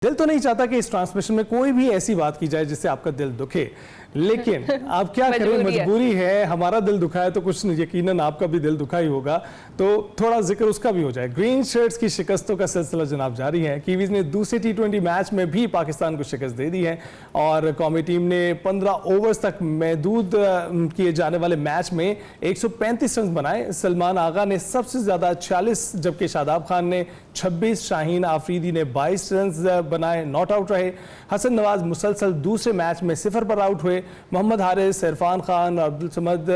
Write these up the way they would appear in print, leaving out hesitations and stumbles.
दिल तो नहीं चाहता कि इस ट्रांसमिशन में कोई भी ऐसी बात की जाए जिससे आपका दिल दुखे, लेकिन आप क्या करें, मजबूरी है। हमारा दिल दुखा है तो कुछ यकीनन आपका भी दिल दुखा ही होगा, तो थोड़ा जिक्र उसका भी हो जाए। ग्रीन शर्ट्स की शिकस्तों का सिलसिला जनाब जारी है। कीवीज ने दूसरे T20 मैच में भी पाकिस्तान को शिकस्त दे दी है और कौमी टीम ने 15 ओवर्स तक महदूद किए जाने वाले मैच में 135 रन बनाए। सलमान आगा ने सबसे ज्यादा 46, जबकि शादाब खान ने 26, शाहीन आफरीदी ने 22 रन बनाए, नॉट आउट रहे। हसन नवाज मुसलसल दूसरे मैच में 0 पर आउट हुए। मोहम्मद हारिस, इरफान खान और अब्दुल समद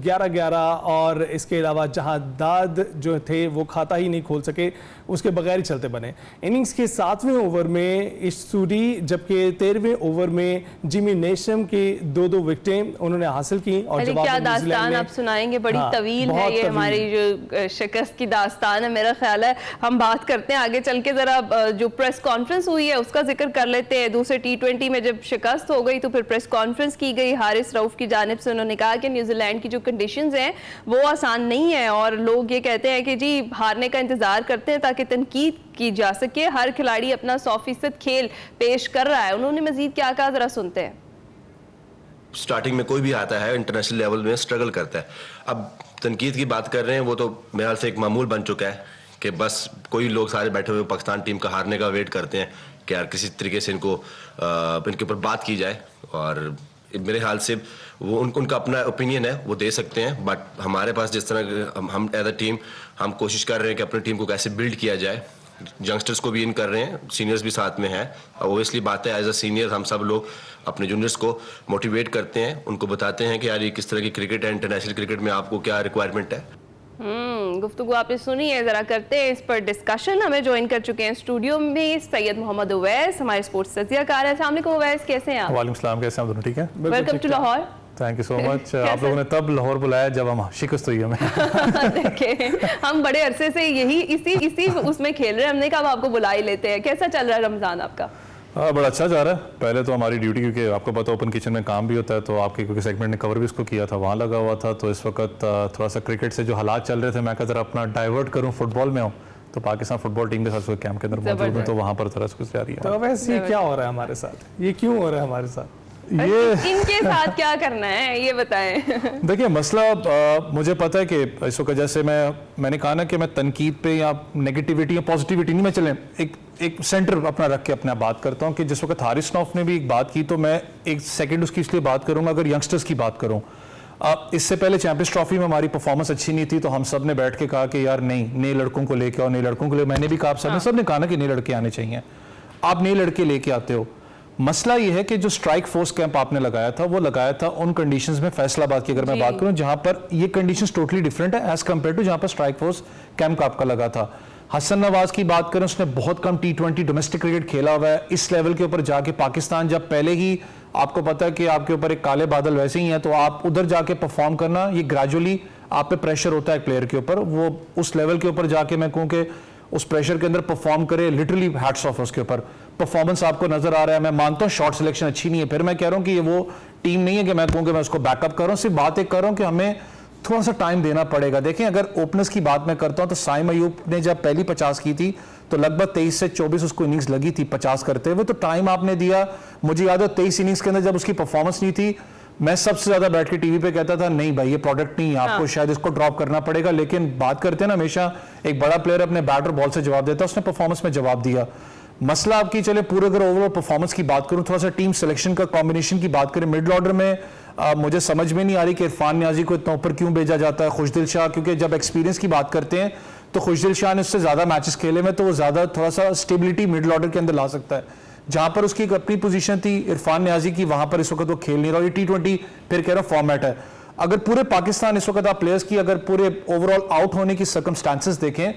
11-11 और इसके अलावा जहादाद जो थे वो खाता ही नहीं खोल सके, उसके बगैर ही चलते बने। इनिंग्स के 7वें ओवर में इशसूरी, जबकि 13वें ओवर में जिमी नेशम की 2-2 विकेटें उन्होंने हासिल की। और क्या दास्तान आप सुनाएंगे, बड़ी तवील है ये हमारी जो शिकस्त की दास्तान है। मेरा ख्याल है हम बात करते हैं आगे चल के, जरा जो प्रेस कॉन्फ्रेंस हुई है उसका जिक्र कर लेते हैं। दूसरे T20 में जब शिकस्त हो गई तो फिर प्रेस कॉन्फ्रेंस की गई हारिस रऊफ की जानिब से। उन्होंने कहा कि न्यूजीलैंड की जो कंडीशंस हैं वो आसान नहीं है और लोग ये कहते हैं कि जी हारने का इंतजार करते हैं ताकि तनकीद की जा सके। हर खिलाड़ी अपना 100% खेल पेश कर रहा है। उन्होंने मजीद क्या कहा, जरा सुनते हैं। स्टार्टिंग में कोई भी आता है इंटरनेशनल लेवल में स्ट्रगल करता है। अब तनकीद की बात कर रहे हैं, वो तो मेरे ख्याल से एक मामूल बन चुका है कि बस कोई लोग सारे बैठे हुए पाकिस्तान टीम का हारने का वेट करते हैं कि यार किसी तरीके से इनके ऊपर बात की जाए। और मेरे ख्याल से वो उनका अपना ओपिनियन है, वो दे सकते हैं। बट हमारे पास जिस तरह हम एज अ टीम हम कोशिश कर रहे हैं कि अपनी टीम को कैसे बिल्ड किया जाए। यंगस्टर्स को भी इन कर रहे हैं, सीनियर्स भी साथ में हैं। ओबियसली बात है, एज अ सीनियर हम सब लोग अपने जूनियर्स को मोटिवेट करते हैं, उनको बताते हैं कि यार ये किस तरह की क्रिकेट है, इंटरनेशनल क्रिकेट में आपको क्या रिक्वायरमेंट है। गुफ्तगू आपने सुनी है, जरा करते हैं इस पर डिस्कशन। हमें ज्वाइन कर चुके हैं स्टूडियो में सैयद मोहम्मद उवैस, हमारे स्पोर्ट्स तज्जियाकार हैं। अस्सलाम वालेकुम उवैस, कैसे हैं आप? वालेकुम सलाम, कैसे हैं आप दोनों? ठीक है, welcome to Lahore. Thank you so much. आप लोगों ने तब लाहौर बुलाया जब हम शिकस्त हुई हमें। देखिए हम बड़े अरसे से यही इसी उसमें खेल रहे हैं, हमने कहा आपको बुला ही लेते हैं। कैसा चल रहा है रमजान आपका? बड़ा अच्छा जा रहा है। पहले तो हमारी ड्यूटी, क्योंकि आपको पता ओपन किचन में काम भी होता है, तो आपके क्योंकि सेगमेंट ने कवर भी उसको किया था, वहाँ लगा हुआ था। तो इस वक्त थोड़ा सा क्रिकेट से जो हालात चल रहे थे, मैं कहता अपना डाइवर्ट करूँ, फुटबॉल में हूँ, तो पाकिस्तान फुटबॉल टीम के साथ कैंप के अंदर मौजूद हूँ, तो वहाँ पर तरह से कुछ जारी है। तो वैसे क्या हो रहा है हमारे साथ, ये क्यों हो रहा है हमारे साथ, ये इनके साथ क्या करना है ये बताएं। देखिए मसला मुझे पता है कि इस वक्त जैसे मैंने कहा ना कि मैं तनकीद पे या नेगेटिविटी या पॉजिटिविटी नहीं, मैं चलें एक सेंटर अपना रख के अपना बात करता हूं कि जिस वक्त हारिस रऊफ ने भी एक बात की, तो मैं एक सेकंड उसकी इसलिए बात करूंगा। अगर यंगस्टर्स की बात करूं, इससे पहले चैंपियंस ट्रॉफी में हमारी परफॉर्मेंस अच्छी नहीं थी, तो हम सब ने बैठ के कहा कि यार नहीं, नए लड़कों को लेके आओ, नए लड़कों को ले। मैंने भी कहा, आप सब ने कहा ना कि नए लड़के आने चाहिए, आप नए लड़के लेके आते हो। मसला यह है कि जो स्ट्राइक फोर्स कैंप आपने लगाया था, वो लगाया था उन कंडीशंस में, फैसलाबाद की अगर मैं बात करूं, जहां पर ये कंडीशंस टोटली डिफरेंट है एज कंपेयर टू जहां पर स्ट्राइक फोर्स कैंप का आपका लगा था। हसन नवाज की बात करें, उसने बहुत कम T20 डोमेस्टिक क्रिकेट खेला हुआ है। इस लेवल के ऊपर जाके पाकिस्तान, जब पहले ही आपको पता है कि आपके ऊपर एक काले बादल वैसे ही है, तो आप उधर जाके परफॉर्म करना, ये ग्रेजुअली आप पे प्रेशर होता है एक प्लेयर के ऊपर, वो उस लेवल के ऊपर जाके मैं कहूँ कि उस प्रेशर के अंदर परफॉर्म करे, लिटरली हैट्स ऑफ उसके ऊपर। परफॉर्मेंस आपको नजर आ रहा है, मैं मानता हूँ शॉट सिलेक्शन अच्छी नहीं है, फिर मैं कह रहा हूँ कि ये वो टीम नहीं है कि मैं कहूँ कि मैं उसको बैकअप कर रहा हूँ। सिर्फ बात एक कर रहा हूँ कि हमें थोड़ा सा टाइम देना पड़ेगा। देखें, अगर ओपनर्स की बात मैं करता हूँ तो साइम अयूब ने जब पहली 50 की थी तो लगभग 23 से 24 उसको इनिंग्स लगी थी 50 करते हुए, तो टाइम आपने दिया। मुझे याद है 23 इनिंग्स के अंदर जब उसकी परफॉर्मेंस नहीं थी, मैं सबसे ज्यादा बैठ के टीवी पे कहता था नहीं भाई ये प्रोडक्ट नहीं है, आपको शायद इसको ड्रॉप करना पड़ेगा। लेकिन बात करते हैं ना, हमेशा एक बड़ा प्लेयर अपने बैट और बॉल से जवाब देता है, उसने परफॉर्मेंस में जवाब दिया। मसला आपकी चले पूरे अगर ओवरऑल परफॉर्मेंस की बात करूं, थोड़ा सा टीम सिलेक्शन का कॉम्बिनेशन की बात करें, मिडिल ऑर्डर में मुझे समझ में नहीं आ रही कि इरफान न्याजी को इतना ऊपर क्यों भेजा जाता है। खुशदिल शाह, क्योंकि जब एक्सपीरियंस की बात करते हैं तो खुशदिल शाह ने उससे ज्यादा मैचेस खेले में, तो वो ज्यादा थोड़ा सा स्टेबिलिटी मिडिल ऑर्डर के अंदर ला सकता है। जहां पर उसकी एक अपनी पोजीशन थी इरफान न्याजी की, वहां पर इस वक्त वो खेल नहीं रहा। ये T20 फिर कह रहा फॉर्मेट है। अगर पूरे पाकिस्तान इस वक्त आप प्लेयर्स की अगर पूरे ओवरऑल आउट होने की सर्कमस्टांसेस देखें,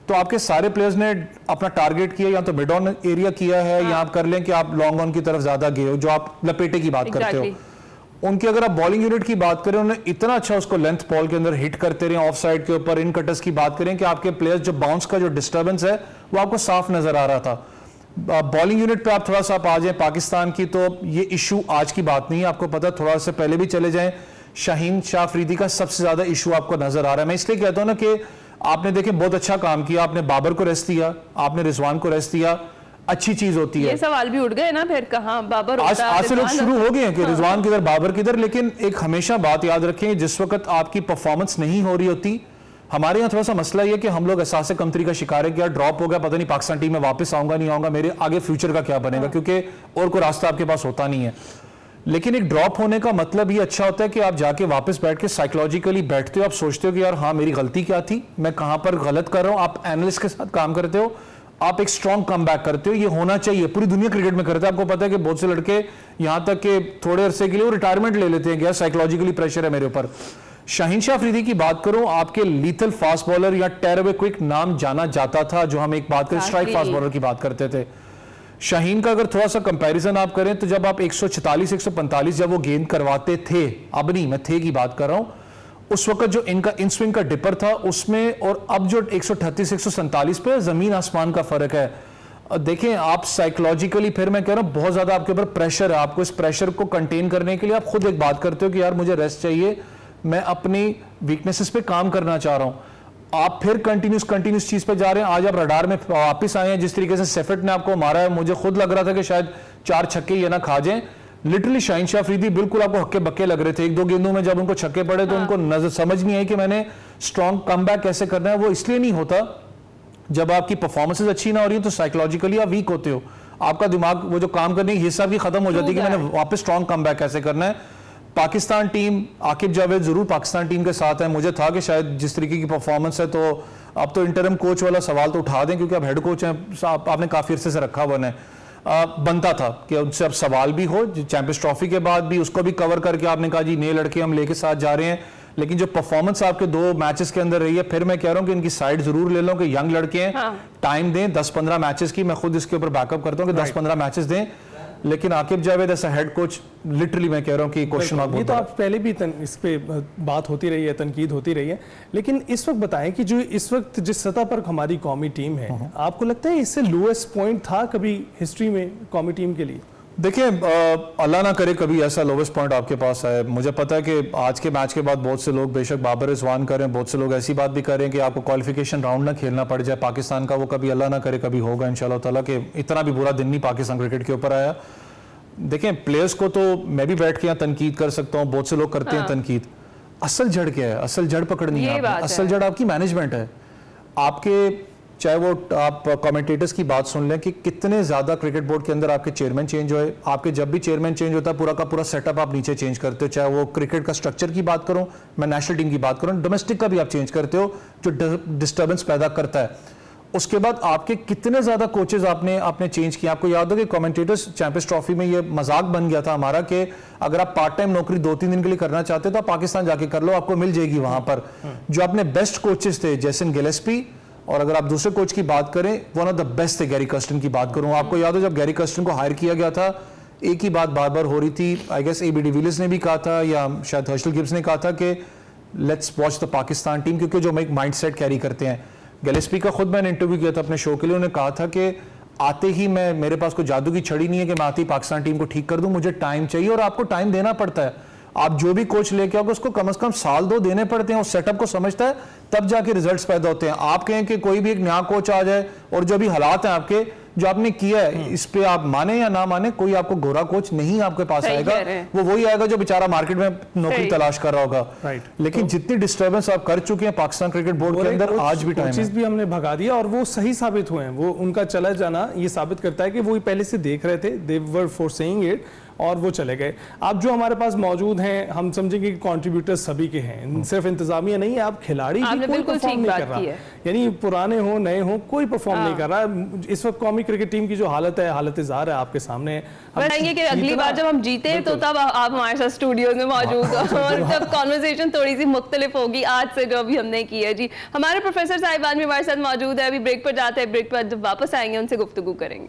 तो आपके सारे प्लेयर्स ने अपना टारगेट किया, या तो मिड ऑन एरिया किया है, या आप कर लें कि आप लॉन्ग ऑन की तरफ ज्यादा गए हो, जो आप लपेटे की बात करते हो। उनकी अगर आप बॉलिंग यूनिट की बात करें, उन्होंने इतना अच्छा उसको लेंथ बॉल के अंदर हिट करते रहे, ऑफ साइड के ऊपर इन कटर्स की बात करें कि आपके प्लेयर्स जो बाउंस का जो डिस्टर्बेंस है वो आपको साफ नजर आ रहा था। बॉलिंग यूनिट पे आप थोड़ा सा आप आ जाए पाकिस्तान की, तो ये इशू आज की बात नहीं है, आपको पता, थोड़ा सा पहले भी चले जाएं, शाहीन शाह अफरीदी का सबसे ज्यादा इशू आपको नजर आ रहा है। मैं इसलिए कहता हूं ना कि आपने देखें बहुत अच्छा काम किया, आपने बाबर को रेस्ट दिया, आपने रिजवान को रेस्ट दिया, अच्छी चीज होती है। ये सवाल भी उठ गए ना फिर, कहाँ बाबर आज से लोग शुरू हो गए हैं कि रिजवान किधर बाबर किधर, लेकिन एक हमेशा बात याद रखें, जिस वक्त आपकी परफॉर्मेंस नहीं हो रही होती, हमारे यहाँ थोड़ा सा मसला ये कि हम लोग एहसास कमतरी का शिकार है कि यार ड्रॉप हो गया, पता नहीं पाकिस्तान टीम में वापस आऊंगा नहीं आऊंगा, मेरे आगे फ्यूचर का क्या बनेगा, क्योंकि और कोई रास्ता आपके पास होता नहीं है। लेकिन एक ड्रॉप होने का मतलब ये अच्छा होता है कि आप जाके वापस बैठ के साइकोलॉजिकली बैठते हो, आप सोचते हो कि यार हाँ मेरी गलती क्या थी, मैं कहां पर गलत कर रहा हूं, आप एनालिस्ट के साथ काम करते हो, आप एक स्ट्रॉन्ग कमबैक करते हो। ये होना चाहिए, पूरी दुनिया क्रिकेट में करते हैं। आपको पता है कि बहुत से लड़के यहां तक कि थोड़े अरसे के लिए वो रिटायरमेंट ले लेते हैं कि यार साइकोलॉजिकली प्रेशर है मेरे ऊपर। शाहीन शाह अफरीदी की बात करूं, आपके लीथल फास्ट बॉलर या टेरवे क्विक नाम जाना जाता था, जो हम एक बात करें स्ट्राइक फास्ट बॉलर की बात करते थे। शाहीन का अगर थोड़ा सा कंपैरिजन आप करें तो जब आप 146 145 जब वो गेंद करवाते थे, अब नहीं, मैं थे की बात कर रहा हूं, उस वक्त जो इनका इन स्विंग का डिपर था उसमें और अब जो 138 147 पे जमीन आसमान का फर्क है। देखें आप साइकोलॉजिकली, फिर मैं कह रहा हूं बहुत ज्यादा आपके ऊपर प्रेशर है, आपको इस प्रेशर को कंटेन करने के लिए आप खुद एक बात करते हो कि यार मुझे रेस्ट चाहिए, मैं अपनी वीकनेसेस पे काम करना चाह रहा हूं, आप फिर कंटिन्यूस चीज पे जा रहे हैं। आज आप रडार में वापस आए हैं, जिस तरीके से सेफर्ट ने आपको मारा है, मुझे खुद लग रहा था कि शायद 4 छक्के ये ना खा जाएं। लिटरली शाहीन शाह अफरीदी बिल्कुल आपको हक्के बक्के लग रहे थे, 1-2 गेंदों में जब उनको छक्के पड़े तो उनको नजर समझ नहीं आई कि मैंने स्ट्रॉन्ग कमबैक कैसे करना है। वो इसलिए नहीं होता, जब आपकी परफॉर्मेंसेस अच्छी ना हो रही है तो साइकोलॉजिकली आप वीक होते हो, आपका दिमाग वो जो काम करने की हिस्सा भी खत्म हो जाती है कि मैंने वापस स्ट्रॉन्ग कमबैक कैसे करना है। पाकिस्तान टीम, आकिब जावेद जरूर पाकिस्तान टीम के साथ है, मुझे था कि शायद जिस तरीके की परफॉर्मेंस है तो अब तो इंटरम कोच वाला सवाल तो उठा दें, क्योंकि अब हेड कोच हैं, आपने काफी अरसे से रखा हुआ है, बनता था कि उनसे अब सवाल भी हो, चैंपियंस ट्रॉफी के बाद भी उसको भी कवर करके आपने कहा जी नए लड़के हम लेके साथ जा रहे हैं। लेकिन जो परफॉर्मेंस आपके 2 मैचेस के अंदर रही है, फिर मैं कह रहा हूं कि इनकी साइड जरूर ले लो कि यंग लड़के हैं, टाइम दें 10-15 मैचेस की, मैं खुद इसके ऊपर बैकअप करता हूं कि 10-15 मैचेस दें। लेकिन आकिब जावेद ऐसा हेड कोच, लिटरली मैं कह रहा हूं कि क्वेश्चन मार्क। ये तो आप पहले भी इस पे बात होती रही है, तनकीद होती रही है, लेकिन इस वक्त बताएं कि जो इस वक्त जिस सतह पर हमारी कौमी टीम है, आपको लगता है इससे लोएस्ट पॉइंट था कभी हिस्ट्री में कौमी टीम के लिए? देखिए अल्लाह ना करे कभी ऐसा लोवेस्ट पॉइंट आपके पास आए। मुझे पता है कि आज के मैच के बाद बहुत से लोग बेशक बाबर रिजवान करें, बहुत से लोग ऐसी बात भी करें कि आपको क्वालिफिकेशन राउंड ना खेलना पड़ जाए पाकिस्तान का, वो कभी अल्लाह ना करे कभी होगा इंशाल्लाह ताला, कि इतना भी बुरा दिन नहीं पाकिस्तान क्रिकेट के ऊपर आया। देखें प्लेयर्स को तो मैं भी बैठ के यहाँ तनकीद कर सकता हूँ, बहुत से लोग करते हैं तनकीद, असल जड़ क्या है, असल जड़ पकड़नी है, असल जड़ आपकी मैनेजमेंट है। आपके चाहे वो आप कमेंटेटर्स की बात सुन लें कि कितने ज्यादा क्रिकेट बोर्ड के अंदर आपके चेयरमैन चेंज हुए, आपके जब भी चेयरमैन चेंज होता है पूरा का पूरा सेटअप आप नीचे चेंज करते हो, चाहे वो क्रिकेट का स्ट्रक्चर की बात करूं, मैं नेशनल टीम की बात करूं, डोमेस्टिक का भी आप चेंज करते हो जो डिस्टर्बेंस पैदा करता है। उसके बाद आपके कितने ज्यादा कोचेज आपने चेंज किए। आपको याद हो कि कमेंटेटर्स चैंपियंस ट्रॉफी में ये मजाक बन गया था हमारा कि अगर आप पार्ट टाइम नौकरी 2-3 दिन के लिए करना चाहते हो तो आप पाकिस्तान जाके कर लो, आपको मिल जाएगी वहां पर। जो अपने बेस्ट कोचेस थे जैसन गिलेस्पी, और अगर आप दूसरे कोच की बात करें वन ऑफ द बेस्ट थे गैरी कर्स्टन की बात करूं, आपको याद हो जब गैरी कर्स्टन को हायर किया गया था, एक ही बात बार बार हो रही थी, आई गेस AB डिविलियर्स ने भी कहा था या शायद हर्शल गिब्स ने कहा था कि let's watch the Pakistan team, क्योंकि जो एक माइंडसेट कैरी करते हैं। गिलेस्पी का खुद मैंने इंटरव्यू किया था अपने शो के लिए, उन्होंने कहा था कि आते ही मेरे पास कोई जादू की छड़ी नहीं है कि मैं आते ही पाकिस्तान टीम को ठीक कर दूं, मुझे टाइम चाहिए और आपको टाइम देना पड़ता है। आप जो भी कोच लेके आओगे उसको कम से कम 1-2 देने पड़ते हैं, उस सेटअप को समझता है तब जाके रिजल्ट्स पैदा होते हैं। आप कहें कि कोई भी एक नया कोच आ जाए और जो भी हालात हैं आपके जो आपने किया है इस पे आप माने या ना माने, कोई आपको गोरा कोच नहीं आपके पास आएगा, वो वही आएगा जो बेचारा मार्केट में नौकरी तलाश कर रहा होगा। लेकिन जितनी डिस्टर्बेंस आप कर चुके हैं पाकिस्तान क्रिकेट बोर्ड के अंदर, आज भी टाइम चीज भी हमने भगा दिया और वो सही साबित हुए हैं। वो उनका चला जाना ये साबित करता है कि वो पहले से देख रहे थे, दे वर फोरसेइंग इट, और वो चले गए। आप जो हमारे पास मौजूद हैं, हम समझेंगे कि कंट्रीब्यूटर्स सभी के हैं, सिर्फ इंतजामिया नहीं है, आप खिलाड़ी भी कोई परफॉर्म नहीं कर रहा, यानी पुराने हो नए हो कोई परफॉर्म नहीं कर रहा। इस वक्त कौमी क्रिकेट टीम की जो हालत है, हालत ज़ाहिर है आपके सामने। हम चाहेंगे कि अगली बार जब हम जीते तो तब आप हमारे साथ स्टूडियो में मौजूद हो और तब कॉन्वर्सेशन थोड़ी सी मुख्तलिफ होगी आज से जो अभी हमने की है। जी हमारे प्रोफेसर साहिबान भी हमारे साथ मौजूद है, अभी ब्रेक पर जाते हैं, ब्रेक पर जब वापस आएंगे उनसे गुफ्तगू करेंगे।